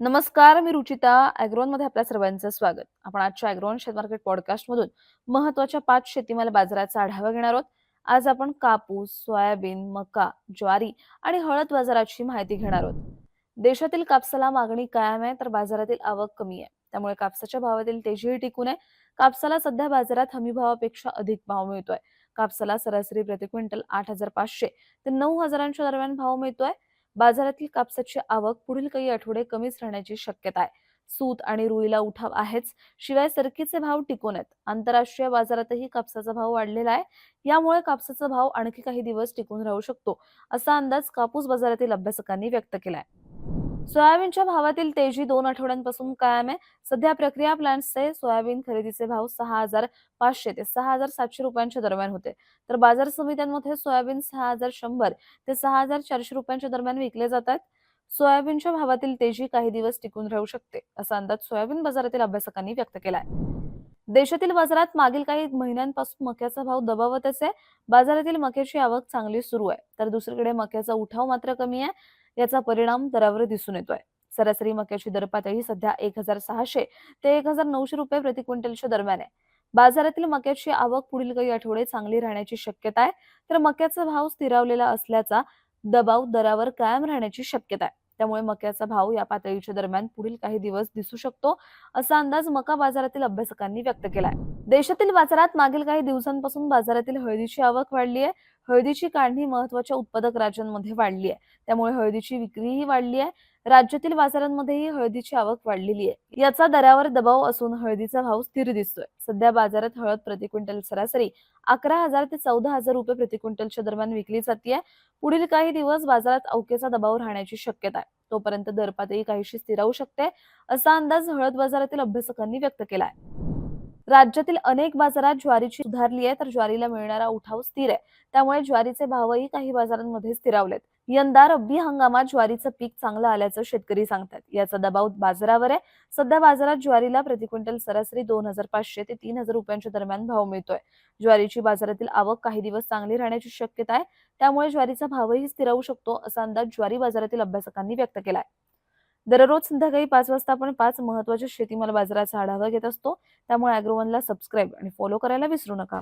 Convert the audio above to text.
नमस्कार, मी रुचिता. ॲग्रोनमध्ये आपल्या सर्वांचं स्वागत. आपण आजच्या ॲग्रोन शेअर मार्केट पॉडकास्टमधून महत्त्वाच्या 5 शेतीमाल बाजाराचा आढावा घेणार आहोत. आज आपण कापूस, सोयाबीन, मका, ज्वारी आणि हळद बाजाराची माहिती घेणार आहोत. देशातील कापसाला मागणी कायम आहे, तर बाजारातील आवक कमी आहे. त्यामुळे कापसाच्या भावातील तेजीही टिकून आहे. कापसाला सध्या बाजारात हमीभावापेक्षा अधिक भाव मिळतोय. कापसाला सरासरी प्रति क्विंटल 8,500 ते 9,000च्या दरम्यान भाव मिळतोय. बाजारातील कापसाची आवक पुढील काही आठवडे कमीच राहण्याची शक्यता आहे. सूत आणि रुईला उठाव आहेच, शिवाय सरकीचे भाव टिकून आहेत. आंतरराष्ट्रीय बाजारातही कापसाचा भाव वाढलेला आहे. यामुळे कापसाचा भाव आणखी काही दिवस टिकून राहू शकतो, असा अंदाज कापूस बाजारातील अभ्यासकांनी व्यक्त केलाय. सोयाबीनच्या भावातील तेजी 2 आठवड्यांपासून कायम आहे. सध्या प्रक्रिया प्लांट्सचे सोयाबीन खरेदीचे भाव 6,500 ते 6,700 रुपयांच्या दरम्यान होते. तर बाजार समित्यांमध्ये सोयाबीन 6,100 ते 6,400 रुपयांच्या दरम्यान विकले जातात. सोयाबीनच्या भावातील तेजी काही दिवस टिकून राहू शकते, असा अंदाज सोयाबीन बाजारातील अभ्यासकांनी व्यक्त केलाय. देशातील बाजारात मागील काही महिन्यांपासून मक्याचा भाव दबावतच आहे. बाजारातील मक्याची आवक चांगली सुरू आहे, तर दुसरीकडे मक्याचा उठाव मात्र कमी आहे. याचा परिणाम दरावर दिसून येतोय. सरासरी मक्याची दर पातळी सध्या 1,600 ते 1,900 रुपये प्रति क्विंटलच्या दरम्यान आहे. बाजारातील मक्याची आवक पुढील काही आठवडे चांगली राहण्याची शक्यता आहे, तर मक्याचा भाव स्थिरावलेला असल्याचा दबाव दरावर कायम राहण्याची शक्यता आहे. त्यामुळे मक्याचा भाव या पातळीच्या दरम्यान पुढील काही दिवस दिसू शकतो, असा अंदाज मका बाजारातील अभ्यासकांनी व्यक्त केलाय. देशातील बाजारात मागील काही दिवसांपासून बाजारातील हळदीची आवक वाढली आहे. हळदीची काढणी महत्त्वाच्या उत्पादक राज्यांमध्ये वाढली आहे. त्यामुळे हळदीची विक्रीही वाढली आहे. राज्यातील बाजारांमध्येही हळदीची आवक वाढलेली आहे. याचा दरावर दबाव असून हळदीचा भाव स्थिर दिसतोय. सध्या बाजारात हळद प्रति क्विंटल सरासरी 11,000 ते 14,000 रुपये प्रति क्विंटलच्या दरम्यान विकली जाते. पुढील काही दिवस बाजारात अवकेचा दबाव राहण्याची शक्यता आहे. तोपर्यंत दर पातळी काहीशी स्थिर राहू शकते, असा अंदाज हळद बाजारातील अभ्यासकांनी व्यक्त केलाय. राज्यातील अनेक बाजारात ज्वारीची सुधारली आहे, तर ज्वारीला मिळणारा उठाव स्थिर आहे. त्यामुळे ज्वारीचे भावही काही बाजारांमध्ये स्थिरावलेत. यंदा रब्बी हंगामात ज्वारीचं पीक चांगलं आल्याचं शेतकरी सांगतात. याचा दबाव बाजारावर आहे. सध्या बाजारात ज्वारीला प्रति क्विंटल सरासरी 2,500 ते 3,000 रुपयांच्या दरम्यान भाव मिळतोय. ज्वारीची बाजारातील आवक काही दिवस चांगली राहण्याची शक्यता आहे. त्यामुळे ज्वारीचा भावही स्थिरावू शकतो, असा अंदाज ज्वारी बाजारातील अभ्यासकांनी व्यक्त केलाय. दररोज संध्याकाळी 5 वाजता आपण 5 महत्त्वाच्या शेतीमाल बाजाराचा आढावा घेत असतो. त्यामुळे ॲग्रोवनला सबस्क्राईब आणि फॉलो करायला विसरू नका.